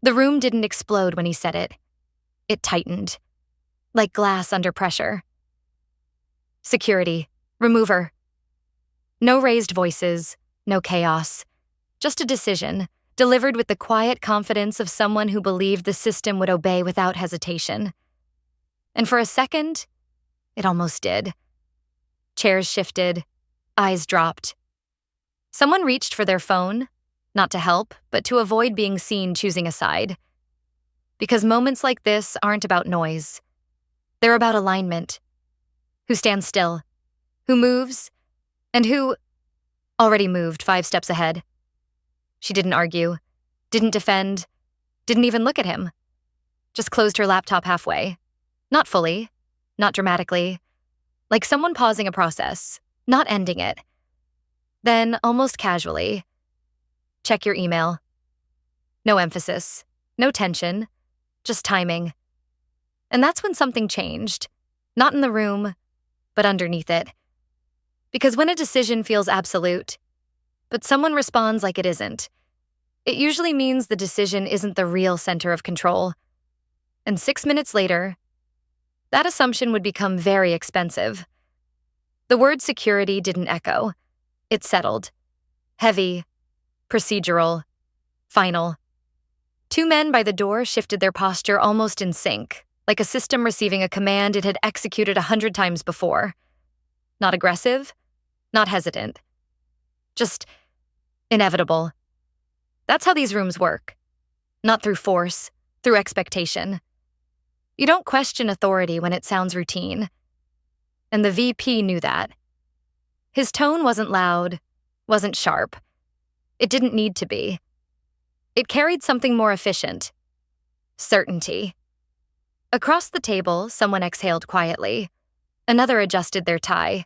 The room didn't explode when he said it. It tightened, like glass under pressure. Security. Remove her. No raised voices, no chaos. Just a decision, delivered with the quiet confidence of someone who believed the system would obey without hesitation. And for a second, it almost did. Chairs shifted, eyes dropped. Someone reached for their phone, not to help, but to avoid being seen choosing a side. Because moments like this aren't about noise. They're about alignment. Who stands still? Who moves? And who already moved 5 steps ahead? She didn't argue, didn't defend, didn't even look at him. Just closed her laptop halfway. Not fully, not dramatically. Like someone pausing a process, not ending it. Then, almost casually, check your email. No emphasis, no tension, just timing. And that's when something changed. Not in the room, but underneath it. Because when a decision feels absolute, but someone responds like it isn't, it usually means the decision isn't the real center of control. And 6 minutes later, that assumption would become very expensive. The word security didn't echo. It settled. Heavy, procedural, final. 2 men by the door shifted their posture almost in sync, like a system receiving a command it had executed 100 times before. Not aggressive, not hesitant. Just inevitable. That's how these rooms work. Not through force, through expectation. You don't question authority when it sounds routine. And the VP knew that. His tone wasn't loud, wasn't sharp. It didn't need to be. It carried something more efficient. Certainty. Across the table, someone exhaled quietly. Another adjusted their tie.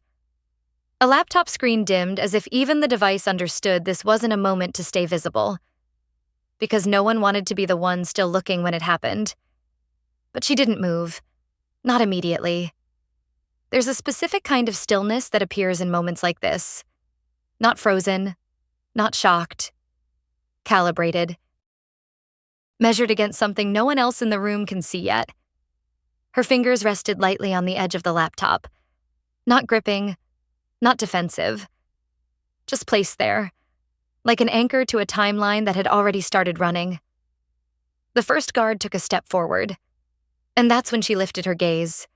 A laptop screen dimmed as if even the device understood this wasn't a moment to stay visible. Because no one wanted to be the one still looking when it happened. But she didn't move. Not immediately. There's a specific kind of stillness that appears in moments like this. Not frozen, not shocked. Calibrated. Measured against something no one else in the room can see yet. Her fingers rested lightly on the edge of the laptop. Not gripping, not defensive. Just placed there, like an anchor to a timeline that had already started running. The first guard took a step forward. And that's when she lifted her gaze.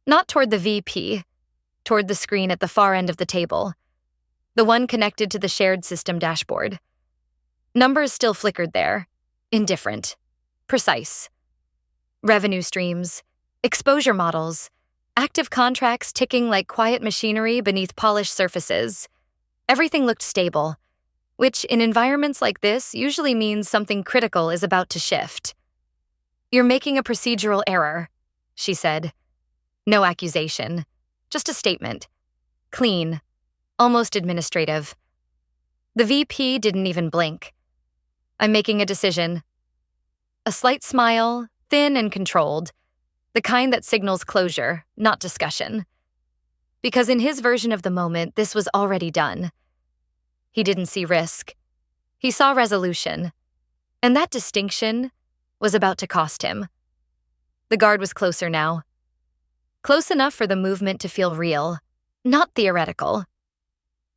Not toward the VP, toward the screen at the far end of the table, the one connected to the shared system dashboard. Numbers still flickered there, indifferent, precise. Revenue streams, exposure models, active contracts ticking like quiet machinery beneath polished surfaces. Everything looked stable, which in environments like this usually means something critical is about to shift. "You're making a procedural error," she said. No accusation, just a statement. Clean, almost administrative. The VP didn't even blink. "I'm making a decision." A slight smile, thin and controlled, the kind that signals closure, not discussion. Because in his version of the moment, this was already done. He didn't see risk. He saw resolution. And that distinction was about to cost him. The guard was closer now. Close enough for the movement to feel real, not theoretical.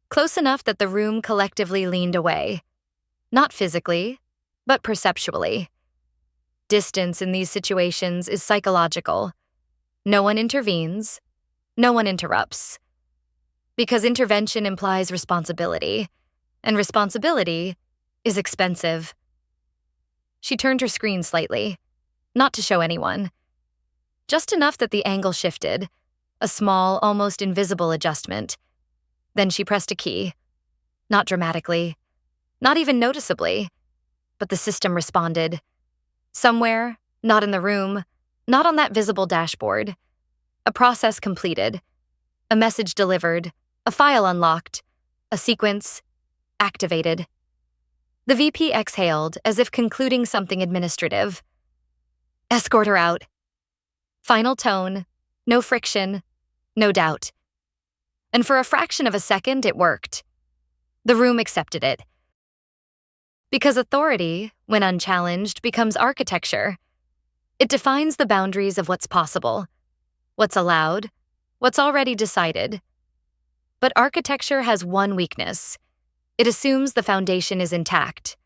Close enough that the room collectively leaned away. Not physically, but perceptually. Distance in these situations is psychological. No one intervenes. No one interrupts. Because intervention implies responsibility, and responsibility is expensive. She turned her screen slightly, not to show anyone. Just enough that the angle shifted, a small, almost invisible adjustment. Then she pressed a key. Not dramatically, not even noticeably, but the system responded. Somewhere, not in the room, not on that visible dashboard. A process completed, a message delivered, a file unlocked, a sequence activated. The VP exhaled as if concluding something administrative. "Escort her out." Final tone, no friction, no doubt. And for a fraction of a second, it worked. The room accepted it. Because authority, when unchallenged, becomes architecture. It defines the boundaries of what's possible, what's allowed, what's already decided. But architecture has one weakness. It assumes the foundation is intact.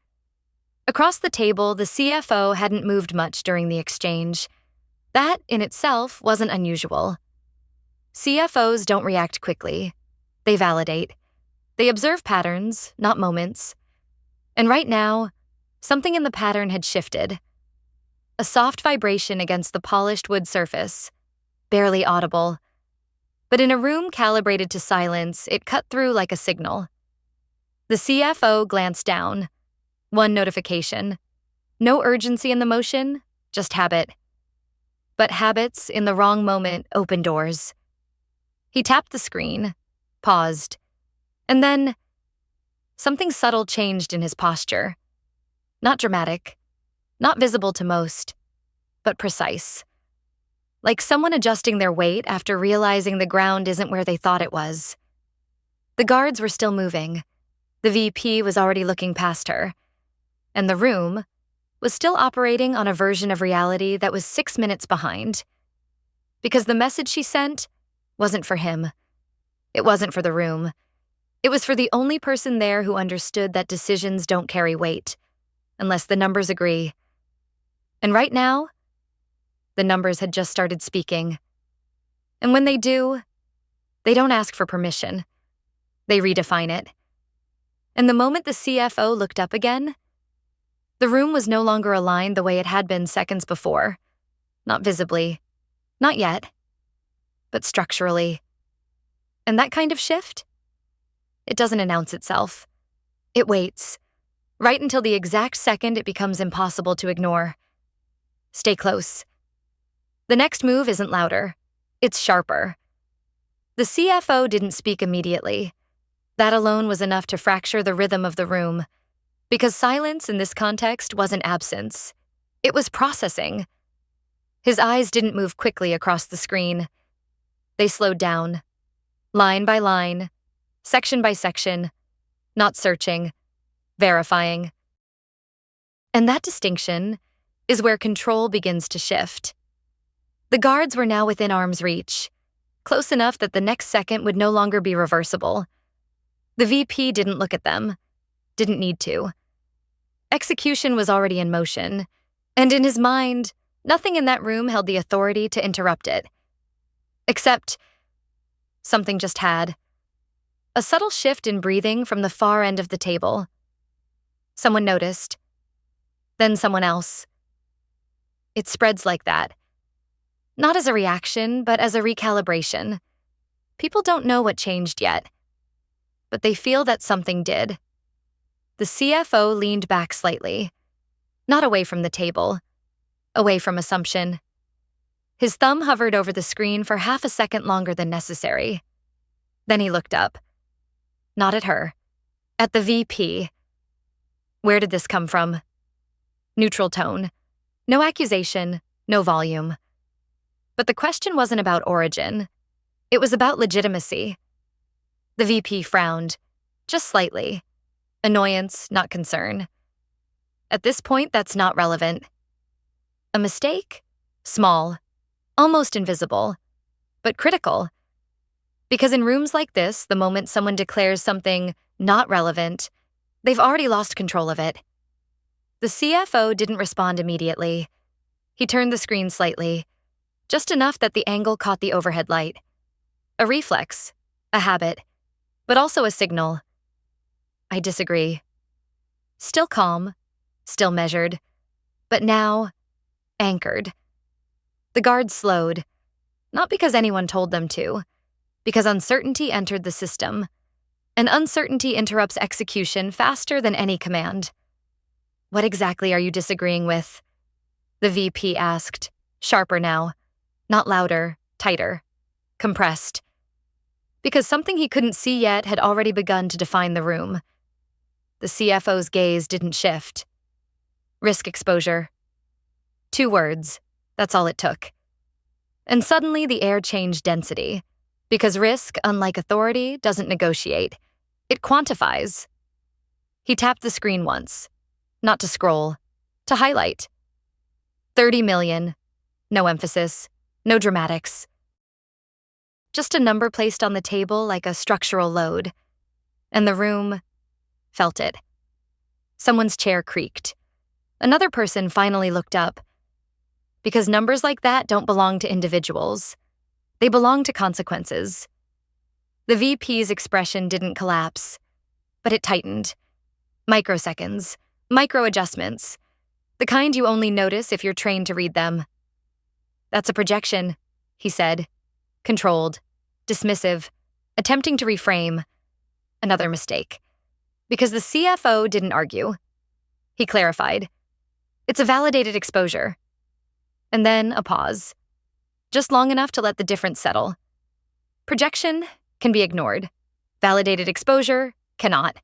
Across the table, the CFO hadn't moved much during the exchange. That, in itself, wasn't unusual. CFOs don't react quickly. They validate. They observe patterns, not moments. And right now, something in the pattern had shifted. A soft vibration against the polished wood surface, barely audible. But in a room calibrated to silence, it cut through like a signal. The CFO glanced down. One notification. No urgency in the motion, just habit. But habits, in the wrong moment, open doors. He tapped the screen, paused, and then something subtle changed in his posture. Not dramatic, not visible to most, but precise. Like someone adjusting their weight after realizing the ground isn't where they thought it was. The guards were still moving. The VP was already looking past her. And the room was still operating on a version of reality that was 6 minutes behind. Because the message she sent wasn't for him. It wasn't for the room. It was for the only person there who understood that decisions don't carry weight, unless the numbers agree. And right now, the numbers had just started speaking. And when they do, they don't ask for permission. They redefine it. And the moment the CFO looked up again, the room was no longer aligned the way it had been seconds before. Not visibly. Not yet. But structurally. And that kind of shift? It doesn't announce itself. It waits. Right until the exact second it becomes impossible to ignore. Stay close. The next move isn't louder. It's sharper. The CFO didn't speak immediately. That alone was enough to fracture the rhythm of the room. Because silence in this context wasn't absence. It was processing. His eyes didn't move quickly across the screen. They slowed down. Line by line, section by section, not searching, verifying. And that distinction is where control begins to shift. The guards were now within arm's reach, close enough that the next second would no longer be reversible. The VP didn't look at them, didn't need to. Execution was already in motion, and in his mind, nothing in that room held the authority to interrupt it. Except something just had. A subtle shift in breathing from the far end of the table. Someone noticed. Then someone else. It spreads like that. Not as a reaction, but as a recalibration. People don't know what changed yet, but they feel that something did. The CFO leaned back slightly, not away from the table, away from assumption. His thumb hovered over the screen for half a second longer than necessary. Then he looked up. Not at her. At the VP. Where did this come from? Neutral tone. No accusation, no volume. But the question wasn't about origin. It was about legitimacy. The VP frowned, just slightly. Annoyance, not concern. At this point, that's not relevant. A mistake? Small. Almost invisible. But critical. Because in rooms like this, the moment someone declares something not relevant, they've already lost control of it. The CFO didn't respond immediately. He turned the screen slightly, just enough that the angle caught the overhead light. A reflex, a habit, but also a signal. I disagree. Still calm, still measured, but now anchored. The guards slowed, not because anyone told them to, because uncertainty entered the system, and uncertainty interrupts execution faster than any command. What exactly are you disagreeing with? The VP asked, sharper now, not louder, tighter, compressed. Because something he couldn't see yet had already begun to define the room. The CFO's gaze didn't shift. Risk exposure. 2 words. That's all it took. And suddenly the air changed density, because risk, unlike authority, doesn't negotiate. It quantifies. He tapped the screen once. Not to scroll, to highlight. 30 million. No emphasis, no dramatics. Just a number placed on the table like a structural load. And the room felt it. Someone's chair creaked. Another person finally looked up. Because numbers like that don't belong to individuals. They belong to consequences. The VP's expression didn't collapse, but it tightened. Microseconds, micro adjustments, the kind you only notice if you're trained to read them. That's a projection, he said, controlled, dismissive, attempting to reframe. Another mistake. Because the CFO didn't argue. He clarified. It's a validated exposure. And then a pause. Just long enough to let the difference settle. Projection can be ignored. Validated exposure cannot.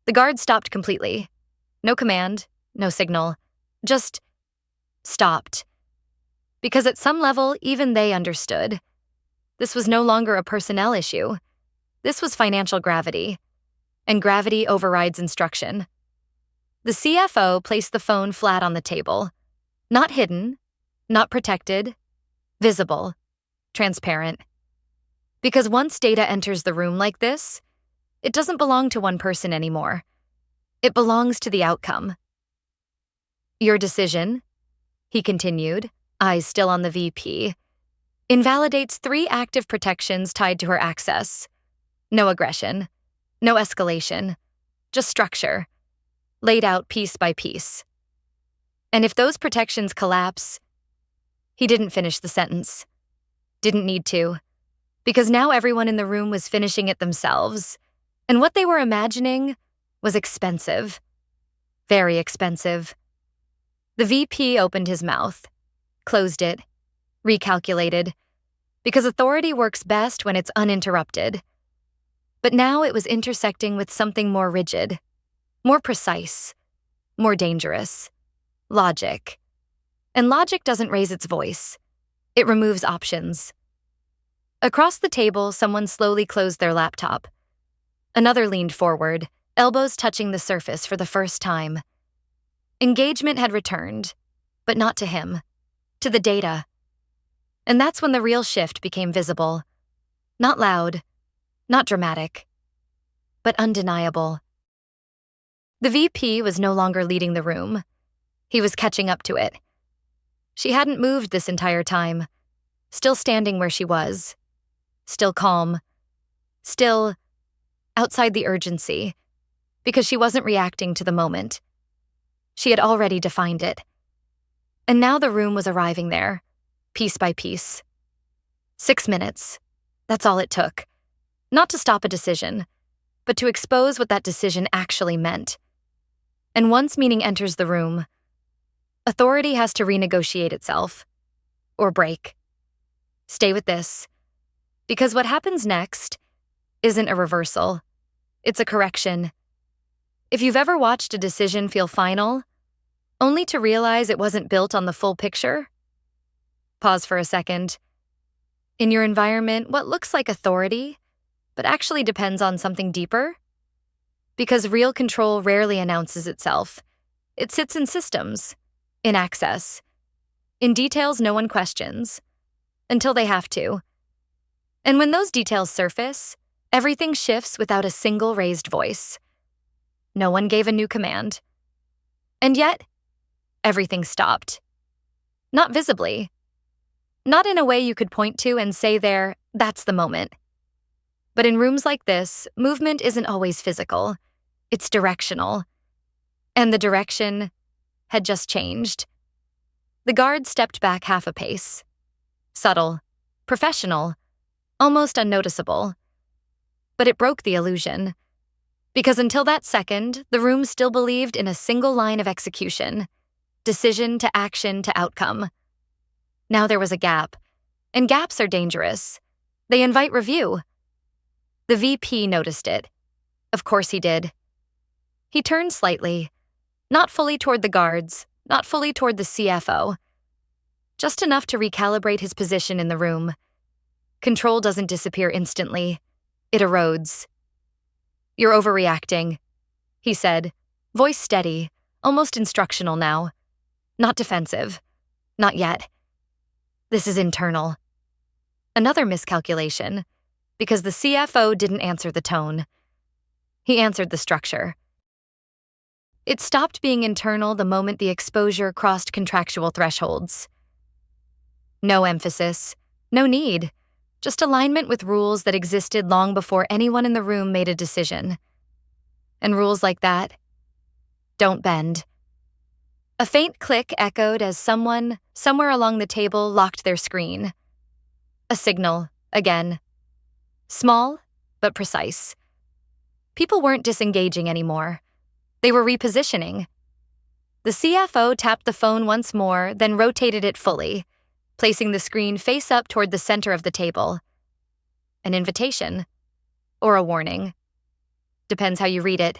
The guard stopped completely. No command, no signal. Just stopped. Because at some level, even they understood. This was no longer a personnel issue. This was financial gravity. And gravity overrides instruction. The CFO placed the phone flat on the table. Not hidden, not protected, visible, transparent. Because once data enters the room like this, it doesn't belong to one person anymore. It belongs to the outcome. Your decision, he continued, eyes still on the VP, invalidates 3 active protections tied to her access. No aggression, no escalation, just structure, laid out piece by piece. And if those protections collapse, he didn't finish the sentence. Didn't need to. Because now everyone in the room was finishing it themselves. And what they were imagining was expensive. Very expensive. The VP opened his mouth, closed it, recalculated, because authority works best when it's uninterrupted. But now it was intersecting with something more rigid, more precise, more dangerous. Logic. And logic doesn't raise its voice. It removes options. Across the table, someone slowly closed their laptop. Another leaned forward, elbows touching the surface for the first time. Engagement had returned, but not to him, to the data. And that's when the real shift became visible. Not loud, not dramatic, but undeniable. The VP was no longer leading the room. He was catching up to it. She hadn't moved this entire time, still standing where she was, still calm, still outside the urgency, because she wasn't reacting to the moment. She had already defined it. And now the room was arriving there, piece by piece. 6 minutes. That's all it took. Not to stop a decision, but to expose what that decision actually meant. And once meaning enters the room, authority has to renegotiate itself. Or break. Stay with this. Because what happens next isn't a reversal. It's a correction. If you've ever watched a decision feel final, only to realize it wasn't built on the full picture, pause for a second. In your environment, what looks like authority, but actually depends on something deeper? Because real control rarely announces itself. It sits in systems, in access, in details no one questions, until they have to. And when those details surface, everything shifts without a single raised voice. No one gave a new command. And yet, everything stopped. Not visibly. Not in a way you could point to and say there, that's the moment. But in rooms like this, movement isn't always physical. It's directional. And the direction had just changed. The guard stepped back half a pace. Subtle, professional, almost unnoticeable. But it broke the illusion. Because until that second, the room still believed in a single line of execution. Decision to action to outcome. Now there was a gap. And gaps are dangerous. They invite review. The VP noticed it. Of course he did. He turned slightly. Not fully toward the guards, not fully toward the CFO. Just enough to recalibrate his position in the room. Control doesn't disappear instantly. It erodes. You're overreacting, he said, voice steady, almost instructional now. Not defensive. Not yet. This is internal. Another miscalculation, because the CFO didn't answer the tone. He answered the structure. It stopped being internal the moment the exposure crossed contractual thresholds. No emphasis, no need, just alignment with rules that existed long before anyone in the room made a decision. And rules like that don't bend. A faint click echoed as someone, somewhere along the table, locked their screen. A signal, again. Small, but precise. People weren't disengaging anymore. They were repositioning. The CFO tapped the phone once more, then rotated it fully, placing the screen face up toward the center of the table. An invitation. Or a warning. Depends how you read it.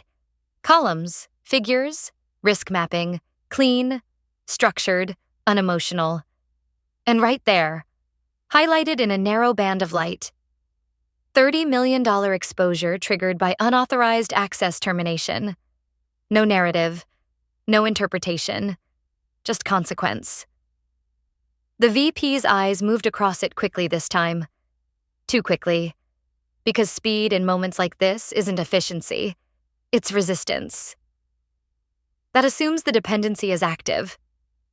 Columns, figures, risk mapping, clean, structured, unemotional. And right there, highlighted in a narrow band of light, $30 million exposure triggered by unauthorized access termination. No narrative, no interpretation, just consequence. The VP's eyes moved across it quickly this time. Too quickly. Because speed in moments like this isn't efficiency, it's resistance. That assumes the dependency is active,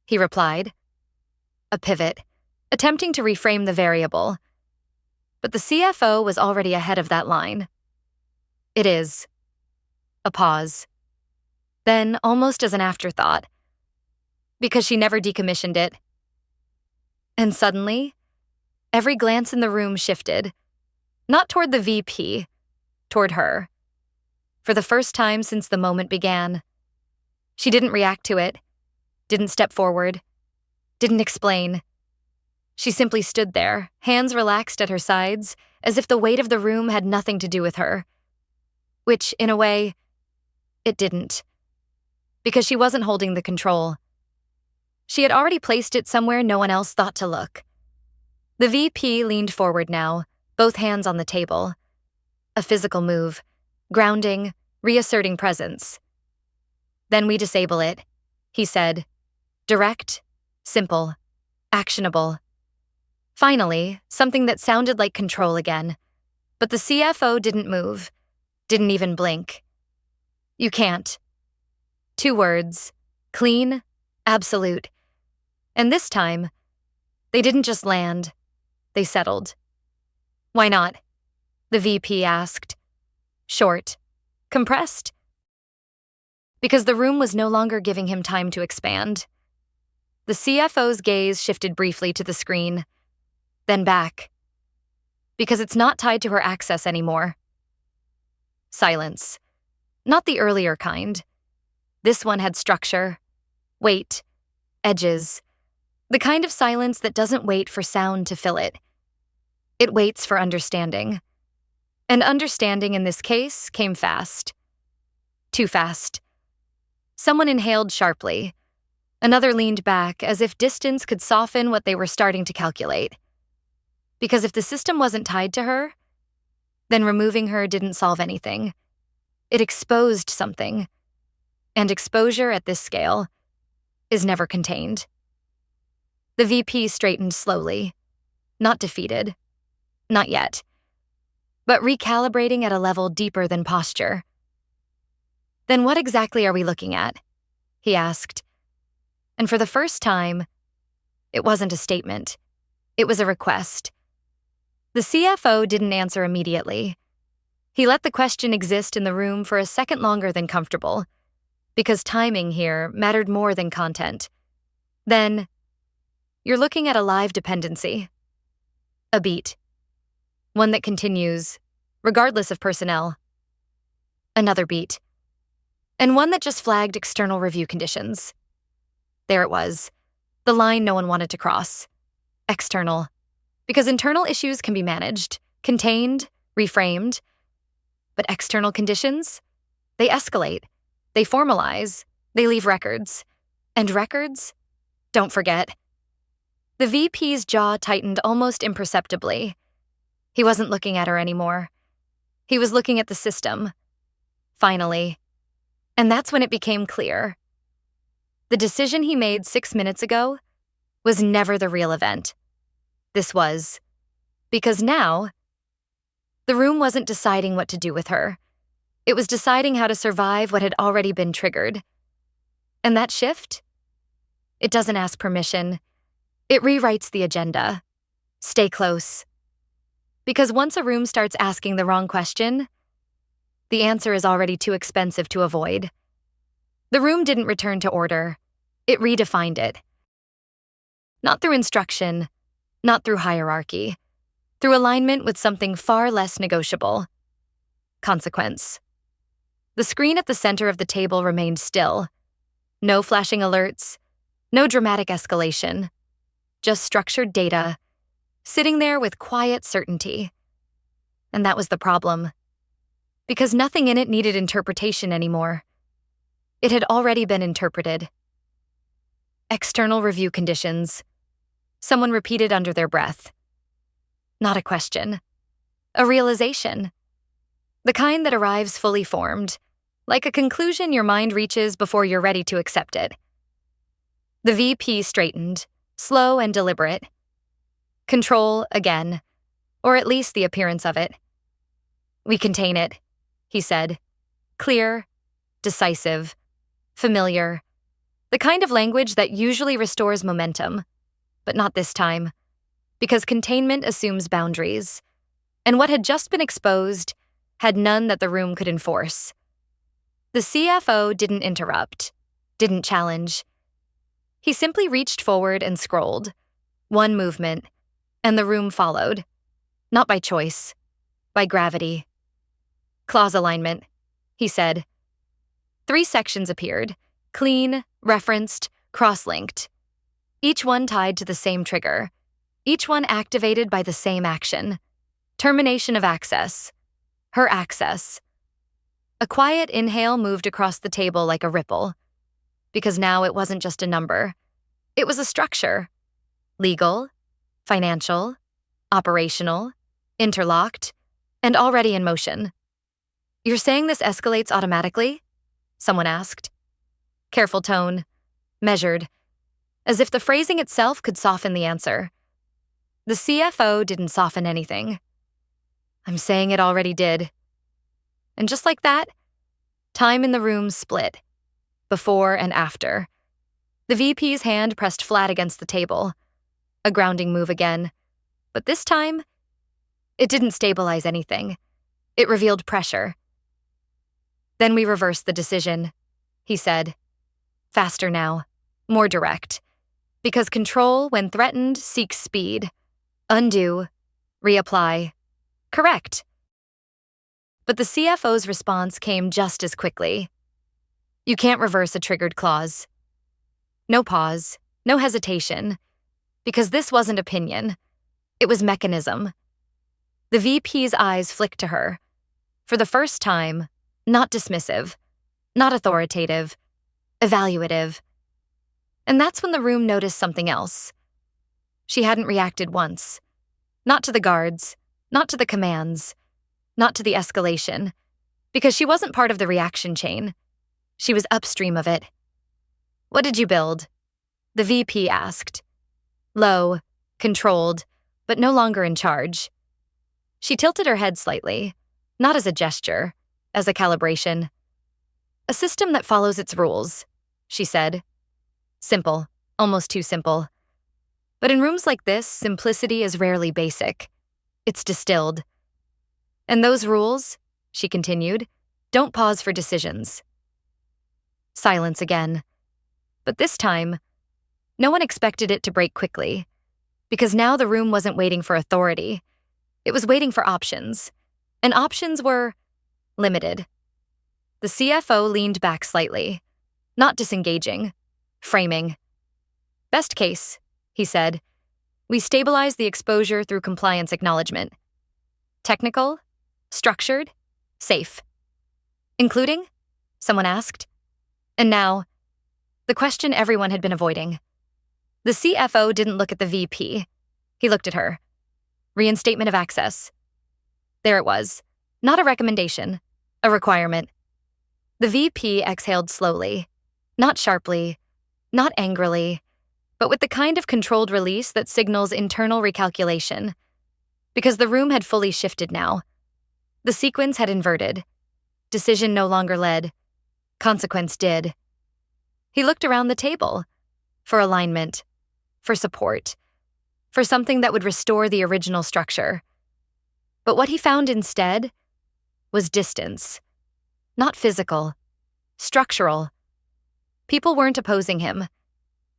he replied. A pivot, attempting to reframe the variable. But the CFO was already ahead of that line. It is. A pause. Then, almost as an afterthought, because she never decommissioned it. And suddenly, every glance in the room shifted, not toward the VP, toward her. For the first time since the moment began. She didn't react to it, didn't step forward, didn't explain. She simply stood there, hands relaxed at her sides, as if the weight of the room had nothing to do with her. Which, in a way, it didn't. Because she wasn't holding the control. She had already placed it somewhere no one else thought to look. The VP leaned forward now, both hands on the table. A physical move, grounding, reasserting presence. Then we disable it, he said. Direct, simple, actionable. Finally, something that sounded like control again. But the CFO didn't move, didn't even blink. You can't. 2 words, clean, absolute. And this time, they didn't just land, they settled. Why not? The VP asked. Short, compressed. Because the room was no longer giving him time to expand. The CFO's gaze shifted briefly to the screen, then back. Because it's not tied to her access anymore. Silence. Not the earlier kind. This one had structure, weight, edges. The kind of silence that doesn't wait for sound to fill it. It waits for understanding. And understanding in this case came fast. Too fast. Someone inhaled sharply. Another leaned back as if distance could soften what they were starting to calculate. Because if the system wasn't tied to her, then removing her didn't solve anything. It exposed something. And exposure at this scale is never contained. The VP straightened slowly, not defeated, not yet, but recalibrating at a level deeper than posture. Then what exactly are we looking at? He asked. And for the first time, it wasn't a statement. It was a request. The CFO didn't answer immediately. He let the question exist in the room for a second longer than comfortable, because timing here mattered more than content. Then, you're looking at a live dependency. A beat. One that continues, regardless of personnel. Another beat. And one that just flagged external review conditions. There it was, the line no one wanted to cross. External. Because internal issues can be managed, contained, reframed. But external conditions? They escalate. They formalize. They leave records. And records? Don't forget. The VP's jaw tightened almost imperceptibly. He wasn't looking at her anymore. He was looking at the system. Finally. And that's when it became clear. The decision he made 6 minutes ago was never the real event. This was. Because now, the room wasn't deciding what to do with her. It was deciding how to survive what had already been triggered. And that shift? It doesn't ask permission. It rewrites the agenda. Stay close. Because once a room starts asking the wrong question, the answer is already too expensive to avoid. The room didn't return to order. It redefined it. Not through instruction, not through hierarchy, through alignment with something far less negotiable. Consequence. The screen at the center of the table remained still. No flashing alerts, no dramatic escalation, just structured data, sitting there with quiet certainty. And that was the problem. Because nothing in it needed interpretation anymore. It had already been interpreted. External review conditions. Someone repeated under their breath. Not a question. A realization. The kind that arrives fully formed, like a conclusion your mind reaches before you're ready to accept it. The VP straightened, slow and deliberate. Control again, or at least the appearance of it. We contain it, he said. Clear, decisive, familiar. The kind of language that usually restores momentum, but not this time, because containment assumes boundaries, and what had just been exposed had none that the room could enforce. The CFO didn't interrupt, didn't challenge. He simply reached forward and scrolled. One movement, and the room followed. Not by choice, by gravity. Clause alignment, he said. 3 sections appeared, clean, referenced, cross-linked. Each one tied to the same trigger. Each one activated by the same action. Termination of access. Her access. A quiet inhale moved across the table like a ripple. Because now it wasn't just a number. It was a structure. Legal, financial, operational, interlocked, and already in motion. You're saying this escalates automatically? Someone asked. Careful tone, measured, as if the phrasing itself could soften the answer. The CFO didn't soften anything. I'm saying it already did. And just like that, time in the room split, before and after. The VP's hand pressed flat against the table, a grounding move again. But this time, it didn't stabilize anything. It revealed pressure. Then we reversed the decision, he said. Faster now, more direct. Because control, when threatened, seeks speed. Undo, reapply, correct. But the CFO's response came just as quickly. You can't reverse a triggered clause. No pause, no hesitation. Because this wasn't opinion. It was mechanism. The VP's eyes flicked to her. For the first time, not dismissive, not authoritative, evaluative. And that's when the room noticed something else. She hadn't reacted once. Not to the guards, not to the commands, not to the escalation, because she wasn't part of the reaction chain. She was upstream of it. What did you build? The VP asked. Low, controlled, but no longer in charge. She tilted her head slightly, not as a gesture, as a calibration. A system that follows its rules, she said. Simple, almost too simple. But in rooms like this, simplicity is rarely basic. It's distilled. And those rules, she continued, don't pause for decisions. Silence again. But this time, no one expected it to break quickly, because now the room wasn't waiting for authority. It was waiting for options. And options were limited. The CFO leaned back slightly, not disengaging, framing. Best case, he said, we stabilize the exposure through compliance acknowledgement. Technical, structured, safe. Including? Someone asked. And now, the question everyone had been avoiding. The CFO didn't look at the VP. He looked at her. Reinstatement of access. There it was. Not a recommendation, a requirement. The VP exhaled slowly, not sharply, Not angrily, but with the kind of controlled release that signals internal recalculation. Because the room had fully shifted now. The sequence had inverted. Decision no longer led. Consequence did. He looked around the table. For alignment. For support. For something that would restore the original structure. But what he found instead was distance. Not physical. Structural. People weren't opposing him.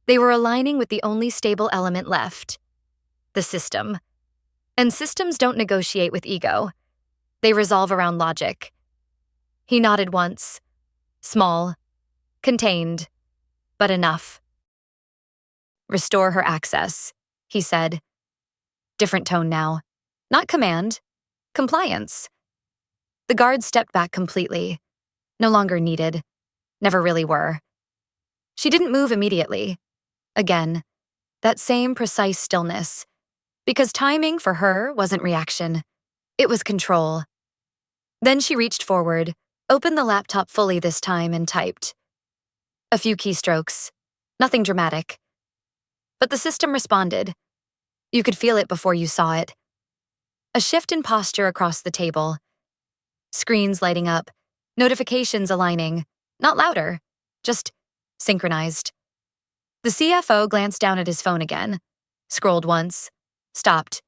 They were aligning with the only stable element left. The system. And systems don't negotiate with ego. They resolve around logic. He nodded once. Small. Contained. But enough. Restore her access, he said. Different tone now. Not command. Compliance. The guards stepped back completely. No longer needed. Never really were. She didn't move immediately. Again, that same precise stillness. Because timing for her wasn't reaction. It was control. Then she reached forward, opened the laptop fully this time, and typed. A few keystrokes. Nothing dramatic. But the system responded. You could feel it before you saw it. A shift in posture across the table. Screens lighting up. Notifications aligning. Not louder. Just synchronized. The CFO glanced down at his phone again. Scrolled once. Stopped.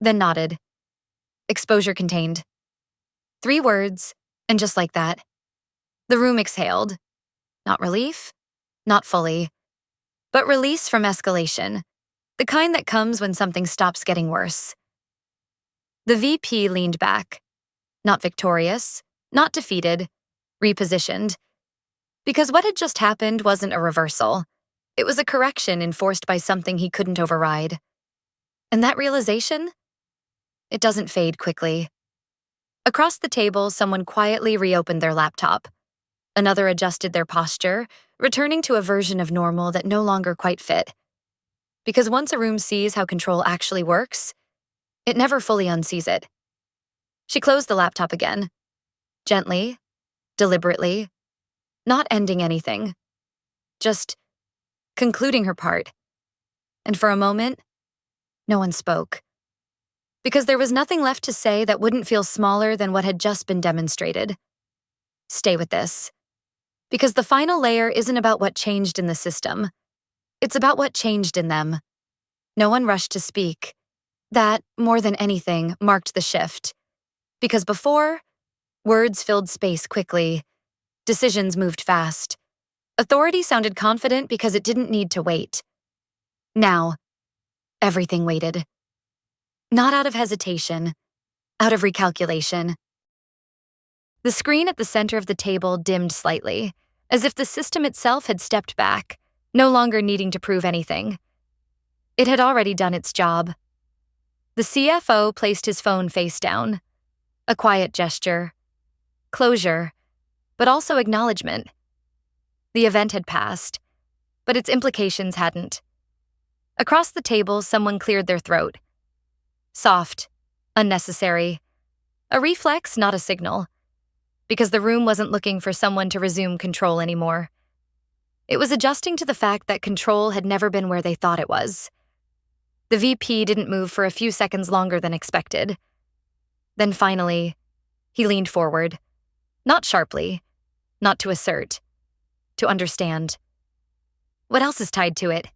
Then nodded. Exposure contained. 3 words, and just like that. The room exhaled. Not relief. Not fully. But release from escalation. The kind that comes when something stops getting worse. The VP leaned back. Not victorious. Not defeated. Repositioned. Because what had just happened wasn't a reversal. It was a correction enforced by something he couldn't override. And that realization? It doesn't fade quickly. Across the table, someone quietly reopened their laptop. Another adjusted their posture, returning to a version of normal that no longer quite fit. Because once a room sees how control actually works, it never fully unsees it. She closed the laptop again. Gently, deliberately, not ending anything. Just concluding her part. And for a moment, no one spoke. Because there was nothing left to say that wouldn't feel smaller than what had just been demonstrated. Stay with this. Because the final layer isn't about what changed in the system. It's about what changed in them. No one rushed to speak. That, more than anything, marked the shift. Because before, words filled space quickly. Decisions moved fast. Authority sounded confident because it didn't need to wait. Now, everything waited. Not out of hesitation, out of recalculation. The screen at the center of the table dimmed slightly, as if the system itself had stepped back, no longer needing to prove anything. It had already done its job. The CFO placed his phone face down. A quiet gesture. Closure, but also acknowledgement. The event had passed, but its implications hadn't. Across the table, someone cleared their throat. Soft, unnecessary. A reflex, not a signal. Because the room wasn't looking for someone to resume control anymore. It was adjusting to the fact that control had never been where they thought it was. The VP didn't move for a few seconds longer than expected. Then finally, he leaned forward. Not sharply, not to assert, to understand. What else is tied to it?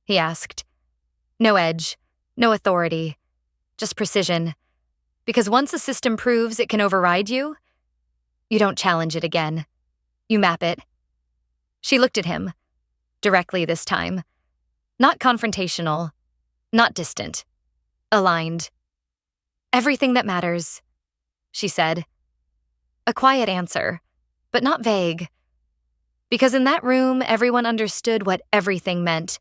He asked. No edge, no authority, just precision. Because once a system proves it can override you, you don't challenge it again. You map it. She looked at him, directly this time. Not confrontational, not distant. Aligned. Everything that matters, she said. A quiet answer, but not vague. Because in that room, everyone understood what everything meant.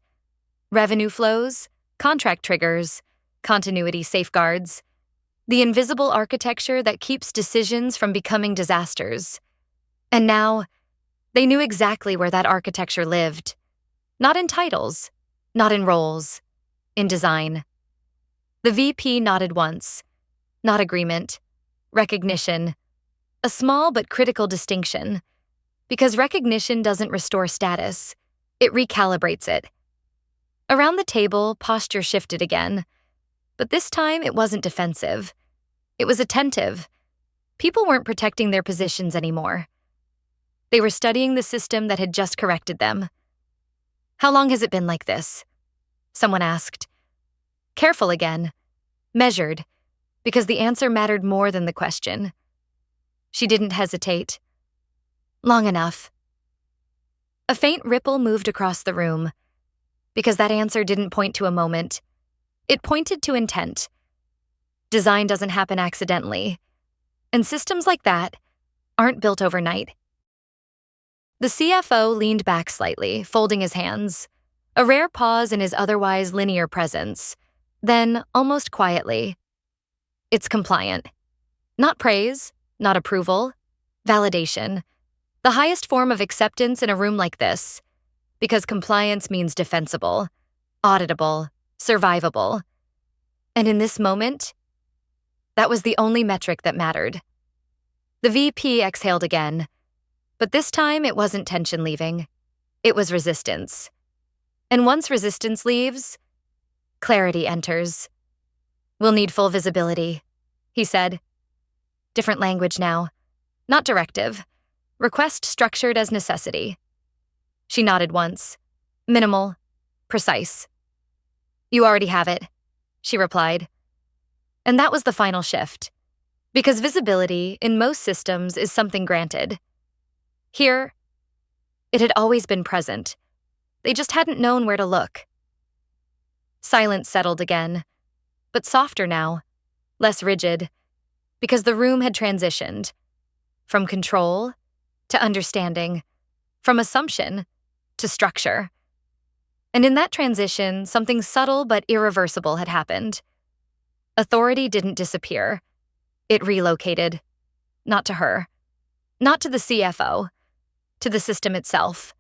Revenue flows, contract triggers, continuity safeguards, the invisible architecture that keeps decisions from becoming disasters. And now, they knew exactly where that architecture lived. Not in titles, not in roles, in design. The VP nodded once. Not agreement, recognition. A small but critical distinction. Because recognition doesn't restore status. It recalibrates it. Around the table, posture shifted again. But this time, it wasn't defensive. It was attentive. People weren't protecting their positions anymore. They were studying the system that had just corrected them. "How long has it been like this?" someone asked. Careful again. Measured, because the answer mattered more than the question. She didn't hesitate. "Long enough." A faint ripple moved across the room, because that answer didn't point to a moment. It pointed to intent. Design doesn't happen accidentally, and systems like that aren't built overnight. The CFO leaned back slightly, folding his hands, a rare pause in his otherwise linear presence. Then, almost quietly, "It's compliant." Not praise, not approval, validation. The highest form of acceptance in a room like this, because compliance means defensible, auditable, survivable. And in this moment, that was the only metric that mattered. The VP exhaled again, but this time it wasn't tension leaving. It was resistance. And once resistance leaves, clarity enters. "We'll need full visibility," he said. Different language now. Not directive. Request structured as necessity. She nodded once. Minimal. Precise. "You already have it," she replied. And that was the final shift. Because visibility, in most systems, is something granted. Here, it had always been present. They just hadn't known where to look. Silence settled again, but softer now, less rigid, because the room had transitioned from control to understanding, from assumption to structure. And in that transition, something subtle but irreversible had happened. Authority didn't disappear. It relocated. Not to her. Not to the CFO. To the system itself.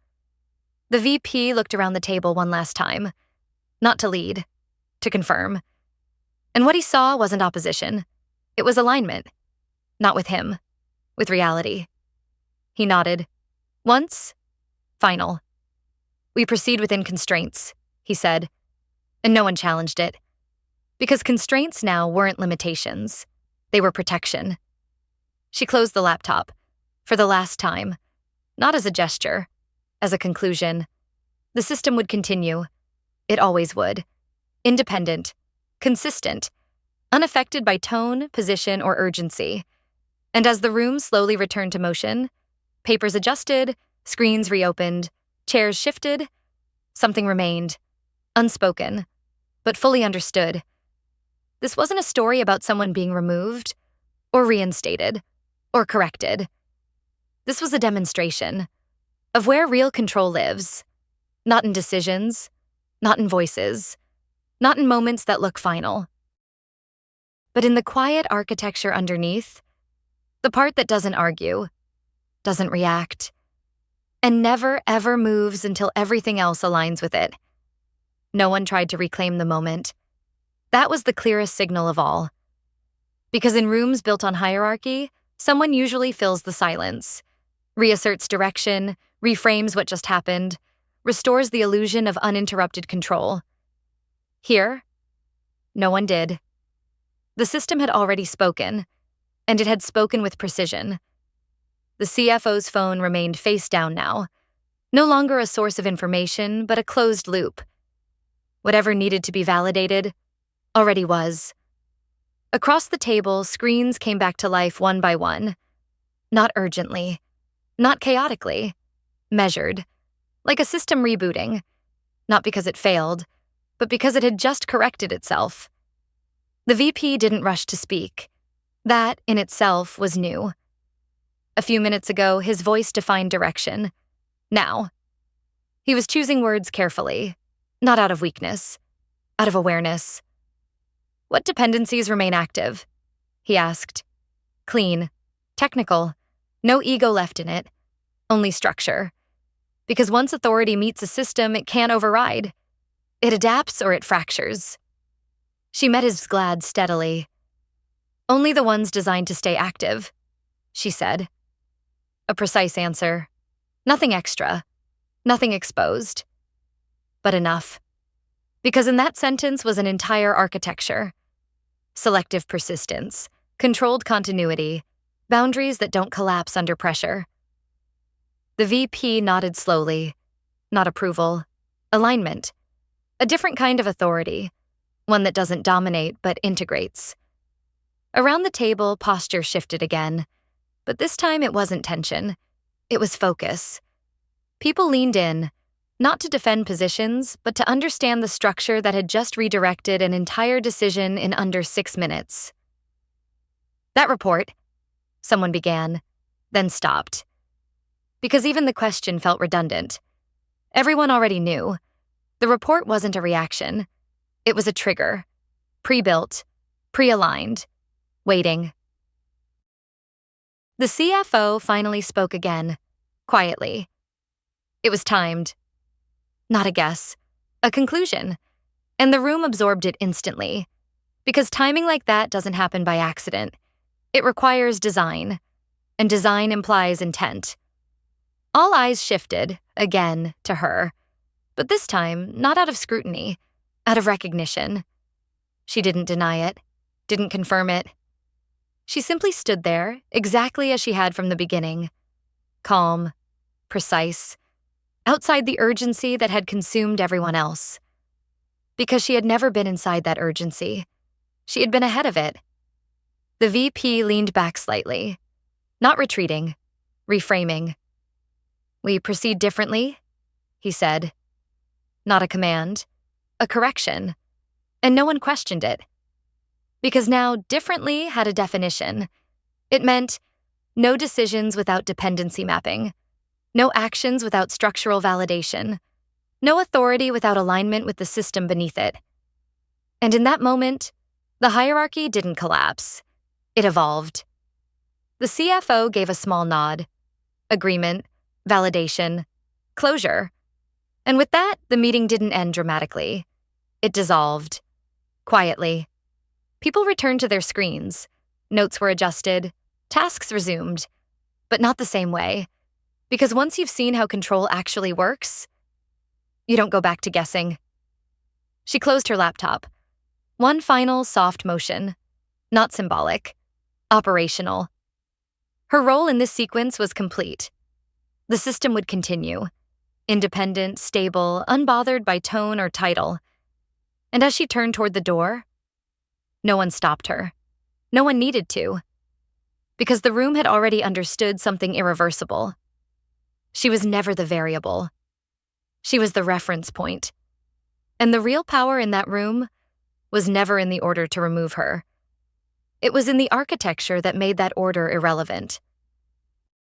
The VP looked around the table one last time. Not to lead. To confirm. And what he saw wasn't opposition. It was alignment. Not with him. With reality. He nodded. Once. Final. "We proceed within constraints," he said. And no one challenged it. Because constraints now weren't limitations. They were protection. She closed the laptop. For the last time. Not as a gesture. As a conclusion. The system would continue. It always would. Independent. Consistent. Unaffected by tone, position, or urgency. And as the room slowly returned to motion, papers adjusted, screens reopened, chairs shifted, something remained. Unspoken. But fully understood. This wasn't a story about someone being removed, or reinstated, or corrected. This was a demonstration of where real control lives. Not in decisions, not in voices, not in moments that look final. But in the quiet architecture underneath, the part that doesn't argue, doesn't react, and never ever moves until everything else aligns with it. No one tried to reclaim the moment. That was the clearest signal of all. Because in rooms built on hierarchy, someone usually fills the silence, reasserts direction, reframes what just happened, restores the illusion of uninterrupted control. Here, no one did. The system had already spoken, and it had spoken with precision. The CFO's phone remained face down now, no longer a source of information, but a closed loop. Whatever needed to be validated already was. Across the table, screens came back to life one by one. Not urgently, not chaotically, measured, like a system rebooting, not because it failed, but because it had just corrected itself. The VP didn't rush to speak. That, in itself, was new. A few minutes ago, his voice defined direction. Now, he was choosing words carefully, not out of weakness, out of awareness. "What dependencies remain active?" he asked. Clean, technical, no ego left in it, only structure. Because once authority meets a system, it can't override. It adapts or it fractures. She met his glad steadily. "Only the ones designed to stay active," she said. A precise answer. Nothing extra. Nothing exposed. but enough. Because in that sentence was an entire architecture: selective persistence, controlled continuity, boundaries that don't collapse under pressure. The VP nodded slowly. Not approval. Alignment. A different kind of authority. One that doesn't dominate but integrates. Around the table, posture shifted again. But this time it wasn't tension. It was focus. People leaned in, not to defend positions, but to understand the structure that had just redirected an entire decision in under 6 minutes. That report, someone began, then stopped. Because even the question felt redundant. Everyone already knew. The report wasn't a reaction. It was a trigger. Pre-built, pre-aligned, waiting. The CFO finally spoke again, quietly. It was timed. Not a guess, a conclusion. And the room absorbed it instantly. Because timing like that doesn't happen by accident. It requires design. And design implies intent. All eyes shifted, again, to her. But this time, not out of scrutiny, out of recognition. She didn't deny it, didn't confirm it. She simply stood there, exactly as she had from the beginning. Calm, precise, outside the urgency that had consumed everyone else. Because she had never been inside that urgency. She had been ahead of it. The VP leaned back slightly, not retreating, reframing. "We proceed differently," he said. Not a command, a correction. And no one questioned it. Because now differently had a definition. It meant no decisions without dependency mapping, no actions without structural validation, no authority without alignment with the system beneath it. And in that moment, the hierarchy didn't collapse. It evolved. The CFO gave a small nod. Agreement, validation, closure. And with that, the meeting didn't end dramatically. It dissolved. Quietly. People returned to their screens. Notes were adjusted. Tasks resumed. But not the same way. Because once you've seen how control actually works, you don't go back to guessing. She closed her laptop. One final soft motion. Not symbolic. Operational. Her role in this sequence was complete. The system would continue. Independent, stable, unbothered by tone or title. And as she turned toward the door, no one stopped her. No one needed to. Because the room had already understood something irreversible. She was never the variable. She was the reference point. And the real power in that room was never in the order to remove her. It was in the architecture that made that order irrelevant.